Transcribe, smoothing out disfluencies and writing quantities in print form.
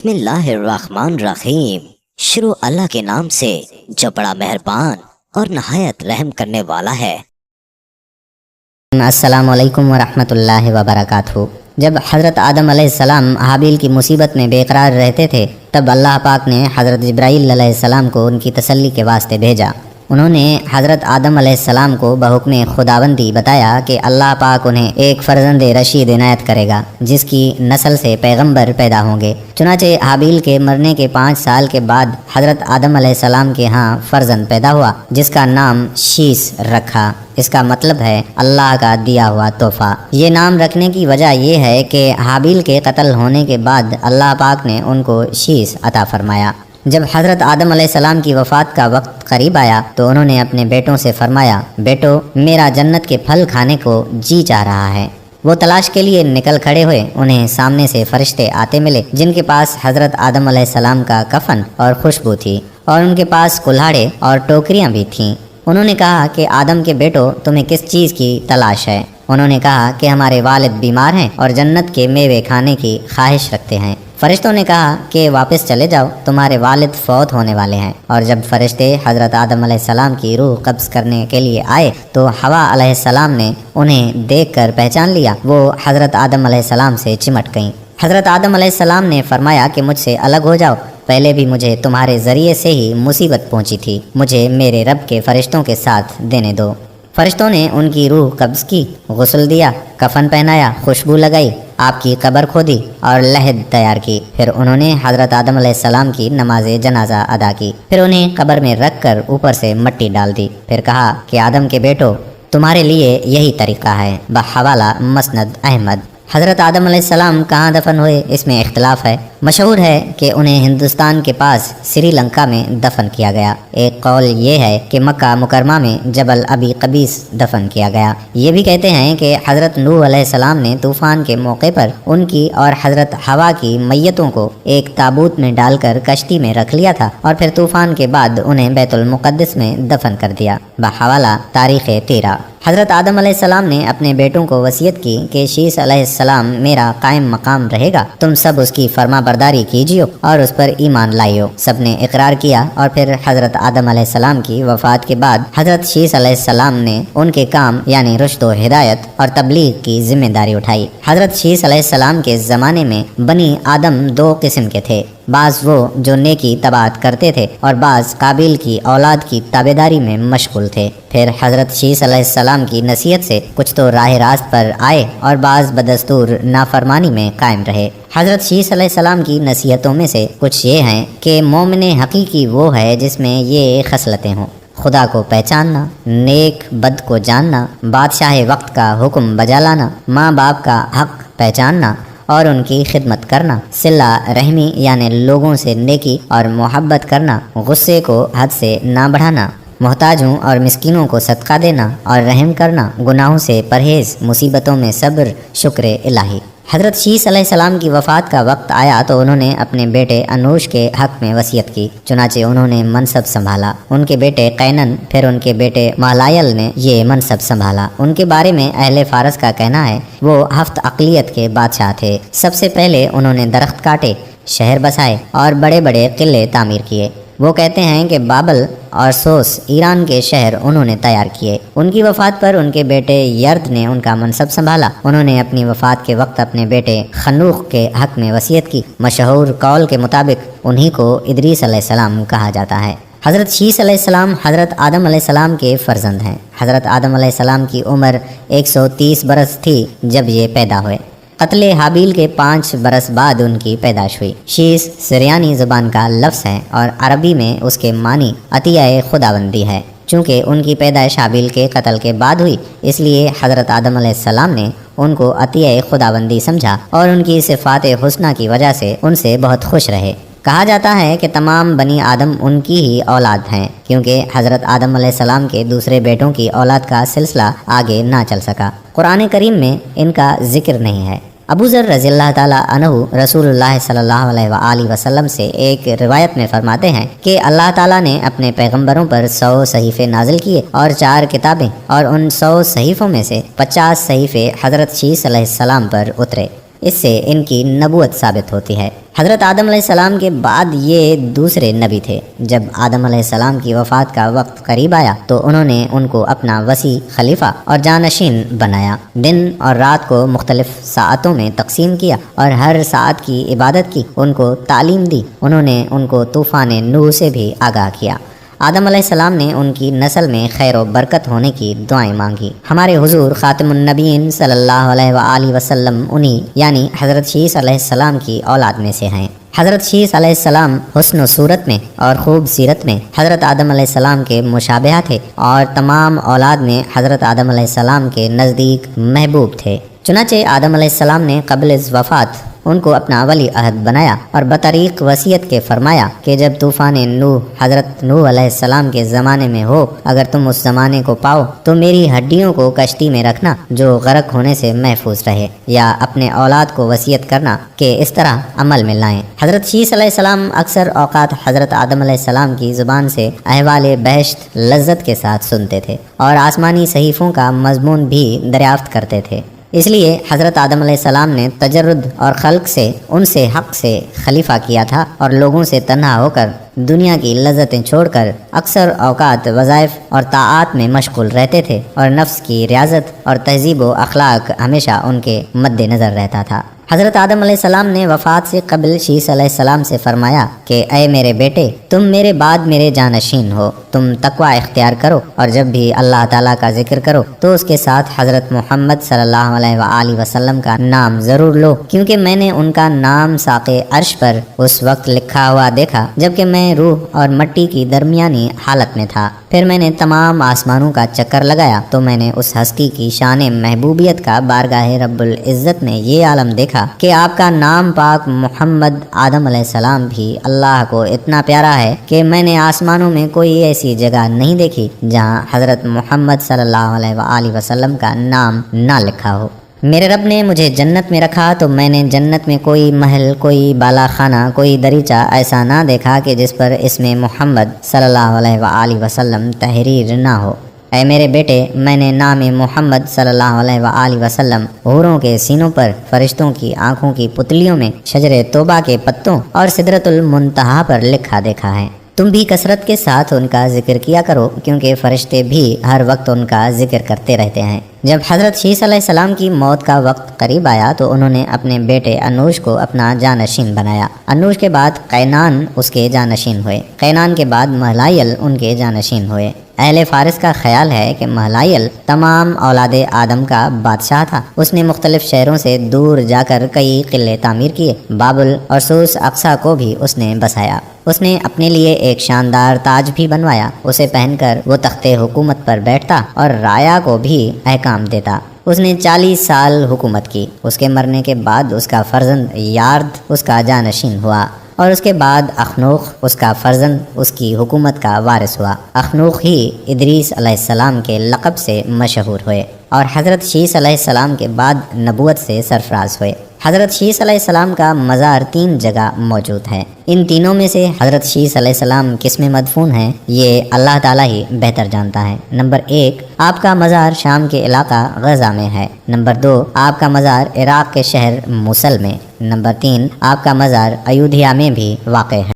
بسم اللہ الرحمن الرحیم۔ شروع اللہ کے نام سے جو بڑا مہربان اور نہایت رحم کرنے والا ہے۔ السلام علیکم ورحمۃ اللہ وبرکاتہ۔ جب حضرت آدم علیہ السلام حابیل کی مصیبت میں بے قرار رہتے تھے، تب اللہ پاک نے حضرت جبرائیل علیہ السلام کو ان کی تسلی کے واسطے بھیجا۔ انہوں نے حضرت آدم علیہ السلام کو بحکم خداوندی بتایا کہ اللہ پاک انہیں ایک فرزند رشید عنایت کرے گا جس کی نسل سے پیغمبر پیدا ہوں گے۔ چنانچہ حابیل کے مرنے کے 5 سال کے بعد حضرت آدم علیہ السلام کے ہاں فرزند پیدا ہوا جس کا نام شیس رکھا۔ اس کا مطلب ہے اللہ کا دیا ہوا تحفہ۔ یہ نام رکھنے کی وجہ یہ ہے کہ حابیل کے قتل ہونے کے بعد اللہ پاک نے ان کو شیس عطا فرمایا۔ جب حضرت آدم علیہ السلام کی وفات کا وقت قریب آیا تو انہوں نے اپنے بیٹوں سے فرمایا، بیٹو میرا جنت کے پھل کھانے کو جی چاہ رہا ہے۔ وہ تلاش کے لیے نکل کھڑے ہوئے۔ انہیں سامنے سے فرشتے آتے ملے جن کے پاس حضرت آدم علیہ السلام کا کفن اور خوشبو تھی، اور ان کے پاس کلہاڑے اور ٹوکریاں بھی تھیں۔ انہوں نے کہا کہ آدم کے بیٹو تمہیں کس چیز کی تلاش ہے؟ انہوں نے کہا کہ ہمارے والد بیمار ہیں اور جنت کے میوے کھانے کی خواہش رکھتے ہیں۔ فرشتوں نے کہا کہ واپس چلے جاؤ، تمہارے والد فوت ہونے والے ہیں۔ اور جب فرشتے حضرت آدم علیہ السلام کی روح قبض کرنے کے لیے آئے تو حوا علیہ السلام نے انہیں دیکھ کر پہچان لیا۔ وہ حضرت آدم علیہ السلام سے چمٹ گئیں۔ حضرت آدم علیہ السلام نے فرمایا کہ مجھ سے الگ ہو جاؤ، پہلے بھی مجھے تمہارے ذریعے سے ہی مصیبت پہنچی تھی، مجھے میرے رب کے فرشتوں کے ساتھ دینے دو۔ فرشتوں نے ان کی روح قبض کی، غسل دیا، کفن پہنایا، خوشبو لگائی، آپ کی قبر کھودی اور لحد تیار کی۔ پھر انہوں نے حضرت آدم علیہ السلام کی نماز جنازہ ادا کی۔ پھر انہیں قبر میں رکھ کر اوپر سے مٹی ڈال دی۔ پھر کہا کہ آدم کے بیٹو تمہارے لیے یہی طریقہ ہے، بحوالہ مسند احمد۔ حضرت آدم علیہ السلام کہاں دفن ہوئے اس میں اختلاف ہے۔ مشہور ہے کہ انہیں ہندوستان کے پاس سری لنکا میں دفن کیا گیا۔ ایک قول یہ ہے کہ مکہ مکرمہ میں جبل ابی قبیس دفن کیا گیا۔ یہ بھی کہتے ہیں کہ حضرت نوح علیہ السلام نے طوفان کے موقع پر ان کی اور حضرت حوا کی میتوں کو ایک تابوت میں ڈال کر کشتی میں رکھ لیا تھا اور پھر طوفان کے بعد انہیں بیت المقدس میں دفن کر دیا۔ بحوالہ تاریخ 13۔ حضرت آدم علیہ السلام نے اپنے بیٹوں کو وصیت کی کہ شیس علیہ السلام میرا قائم مقام رہے گا، تم سب اس کی فرما برداری کیجیو اور اس پر ایمان لائیو۔ سب نے اقرار کیا، اور پھر حضرت آدم علیہ السلام کی وفات کے بعد حضرت شیس علیہ السلام نے ان کے کام یعنی رشد و ہدایت اور تبلیغ کی ذمہ داری اٹھائی۔ حضرت شیس علیہ السلام کے زمانے میں بنی آدم 2 قسم کے تھے، بعض وہ جو نیکی طاعت کرتے تھے اور بعض قابیل کی اولاد کی تابعداری میں مشغول تھے۔ پھر حضرت شیس علیہ السلام کی نصیحت سے کچھ تو راہ راست پر آئے اور بعض بدستور نافرمانی میں قائم رہے۔ حضرت شیس علیہ السلام کی نصیحتوں میں سے کچھ یہ ہیں کہ مومن حقیقی وہ ہے جس میں یہ خصلتیں ہوں: خدا کو پہچاننا، نیک بد کو جاننا، بادشاہ وقت کا حکم بجا لانا، ماں باپ کا حق پہچاننا اور ان کی خدمت کرنا، صلہ رحمی یعنی لوگوں سے نیکی اور محبت کرنا، غصے کو حد سے نہ بڑھانا، محتاجوں اور مسکینوں کو صدقہ دینا اور رحم کرنا، گناہوں سے پرہیز، مصیبتوں میں صبر، شکر الہی۔ حضرت شیس علیہ السلام کی وفات کا وقت آیا تو انہوں نے اپنے بیٹے انوش کے حق میں وصیت کی، چنانچہ انہوں نے منصب سنبھالا۔ ان کے بیٹے قینن پھر ان کے بیٹے مہلائل نے یہ منصب سنبھالا۔ ان کے بارے میں اہل فارس کا کہنا ہے وہ 7 اقلیت کے بادشاہ تھے۔ سب سے پہلے انہوں نے درخت کاٹے، شہر بسائے اور بڑے بڑے قلعے تعمیر کیے۔ وہ کہتے ہیں کہ بابل اور سوس ایران کے شہر انہوں نے تیار کیے۔ ان کی وفات پر ان کے بیٹے یرد نے ان کا منصب سنبھالا۔ انہوں نے اپنی وفات کے وقت اپنے بیٹے خنوخ کے حق میں وصیت کی۔ مشہور قول کے مطابق انہی کو ادریس علیہ السلام کہا جاتا ہے۔ حضرت شیس علیہ السلام حضرت آدم علیہ السلام کے فرزند ہیں۔ حضرت آدم علیہ السلام کی عمر 130 برس تھی جب یہ پیدا ہوئے۔ قتل حابیل کے 5 برس بعد ان کی پیدائش ہوئی۔ شیس سریانی زبان کا لفظ ہے اور عربی میں اس کے معنی عطیہ خداوندی ہے۔ چونکہ ان کی پیدائش حابیل کے قتل کے بعد ہوئی، اس لیے حضرت آدم علیہ السلام نے ان کو عطیہ خداوندی سمجھا اور ان کی صفات حسنہ کی وجہ سے ان سے بہت خوش رہے۔ کہا جاتا ہے کہ تمام بنی آدم ان کی ہی اولاد ہیں، کیونکہ حضرت آدم علیہ السلام کے دوسرے بیٹوں کی اولاد کا سلسلہ آگے نہ چل سکا۔ قرآن کریم میں ان کا ذکر نہیں ہے۔ ابو ذر رضی اللہ تعالیٰ عنہ رسول اللہ صلی اللہ علیہ وآلہ وسلم سے ایک روایت میں فرماتے ہیں کہ اللہ تعالیٰ نے اپنے پیغمبروں پر 100 صحیفے نازل کیے اور 4 کتابیں، اور ان 100 صحیفوں میں سے 50 صحیفے حضرت شیس علیہ السلام پر اترے۔ اس سے ان کی نبوت ثابت ہوتی ہے۔ حضرت آدم علیہ السلام کے بعد یہ دوسرے نبی تھے۔ جب آدم علیہ السلام کی وفات کا وقت قریب آیا تو انہوں نے ان کو اپنا وسیع خلیفہ اور جانشین بنایا، دن اور رات کو مختلف ساعتوں میں تقسیم کیا اور ہر ساعت کی عبادت کی، ان کو تعلیم دی۔ انہوں نے ان کو طوفان نوح سے بھی آگاہ کیا۔ آدم علیہ السلام نے ان کی نسل میں خیر و برکت ہونے کی دعائیں مانگی۔ ہمارے حضور خاتم النبیین صلی اللہ علیہ وآلہ وسلم انہی یعنی حضرت شیس علیہ السلام کی اولاد میں سے ہیں۔ حضرت شیس علیہ السلام حسن و صورت میں اور خوب سیرت میں حضرت آدم علیہ السلام کے مشابہ تھے اور تمام اولاد میں حضرت آدم علیہ السلام کے نزدیک محبوب تھے۔ چنانچہ آدم علیہ السلام نے قبل از وفات ان کو اپنا ولی عہد بنایا اور بطریق وصیت کے فرمایا کہ جب طوفان نوح حضرت نوح علیہ السلام کے زمانے میں ہو، اگر تم اس زمانے کو پاؤ تو میری ہڈیوں کو کشتی میں رکھنا جو غرق ہونے سے محفوظ رہے، یا اپنے اولاد کو وصیت کرنا کہ اس طرح عمل میں لائیں۔ حضرت شیس علیہ السلام اکثر اوقات حضرت آدم علیہ السلام کی زبان سے احوال بہشت لذت کے ساتھ سنتے تھے اور آسمانی صحیفوں کا مضمون بھی دریافت کرتے تھے۔ اس لیے حضرت آدم علیہ السلام نے تجرد اور خلق سے ان سے حق سے خلیفہ کیا تھا اور لوگوں سے تنہا ہو کر دنیا کی لذتیں چھوڑ کر اکثر اوقات وظائف اور طاعات میں مشغول رہتے تھے اور نفس کی ریاضت اور تہذیب و اخلاق ہمیشہ ان کے مد نظر رہتا تھا۔ حضرت آدم علیہ السلام نے وفات سے قبل شیس علیہ السلام سے فرمایا کہ اے میرے بیٹے، تم میرے بعد میرے جانشین ہو، تم تقوی اختیار کرو اور جب بھی اللہ تعالیٰ کا ذکر کرو تو اس کے ساتھ حضرت محمد صلی اللہ علیہ وآلہ وسلم کا نام ضرور لو، کیونکہ میں نے ان کا نام ساق عرش پر اس وقت لکھا ہوا دیکھا جبکہ میں روح اور مٹی کی درمیانی حالت میں تھا۔ پھر میں نے تمام آسمانوں کا چکر لگایا تو میں نے اس ہستی کی شان محبوبیت کا بارگاہ رب العزت میں یہ عالم دیکھا کہ آپ کا نام پاک محمد آدم علیہ السلام بھی اللہ کو اتنا پیارا ہے کہ میں نے آسمانوں میں کوئی ایسی جگہ نہیں دیکھی جہاں حضرت محمد صلی اللہ علیہ وآلہ وسلم کا نام نہ لکھا ہو۔ میرے رب نے مجھے جنت میں رکھا تو میں نے جنت میں کوئی محل، کوئی بالا خانہ، کوئی دریچہ ایسا نہ دیکھا کہ جس پر اسم محمد صلی اللہ علیہ وآلہ وسلم تحریر نہ ہو۔ اے میرے بیٹے، میں نے نام محمد صلی اللہ علیہ وآلہ وسلم حوروں کے سینوں پر، فرشتوں کی آنکھوں کی پتلیوں میں، شجر توبہ کے پتوں اور سدرۃ المنتہا پر لکھا دیکھا ہے۔ تم بھی کثرت کے ساتھ ان کا ذکر کیا کرو کیونکہ فرشتے بھی ہر وقت ان کا ذکر کرتے رہتے ہیں۔ جب حضرت شیس علیہ السلام کی موت کا وقت قریب آیا تو انہوں نے اپنے بیٹے انوش کو اپنا جانشین بنایا۔ انوش کے بعد قینان اس کے جانشین ہوئے، قینان کے بعد مہلائل ان کے جانشین ہوئے۔ اہل فارس کا خیال ہے کہ مہلائل تمام اولاد آدم کا بادشاہ تھا۔ اس نے مختلف شہروں سے دور جا کر کئی قلعے تعمیر کیے، بابل اور سوس اقصی کو بھی اس نے بسایا۔ اس نے اپنے لیے ایک شاندار تاج بھی بنوایا، اسے پہن کر وہ تخت حکومت پر بیٹھتا اور رایا کو بھی احکام دیتا۔ اس نے 40 سال حکومت کی۔ اس کے مرنے کے بعد اس کا فرزند یارد اس کا جانشین ہوا اور اس کے بعد اخنوخ اس کا فرزند اس کی حکومت کا وارث ہوا۔ اخنوخ ہی ادریس علیہ السلام کے لقب سے مشہور ہوئے اور حضرت شیس علیہ السلام کے بعد نبوت سے سرفراز ہوئے۔ حضرت شیس علیہ السلام کا مزار 3 جگہ موجود ہے۔ ان تینوں میں سے حضرت شیس علیہ السلام کس میں مدفون ہیں یہ اللہ تعالیٰ ہی بہتر جانتا ہے۔ نمبر 1، آپ کا مزار شام کے علاقہ غزہ میں ہے۔ نمبر 2، آپ کا مزار عراق کے شہر موصل میں۔ نمبر 3، آپ کا مزار ایودھیا میں بھی واقع ہے۔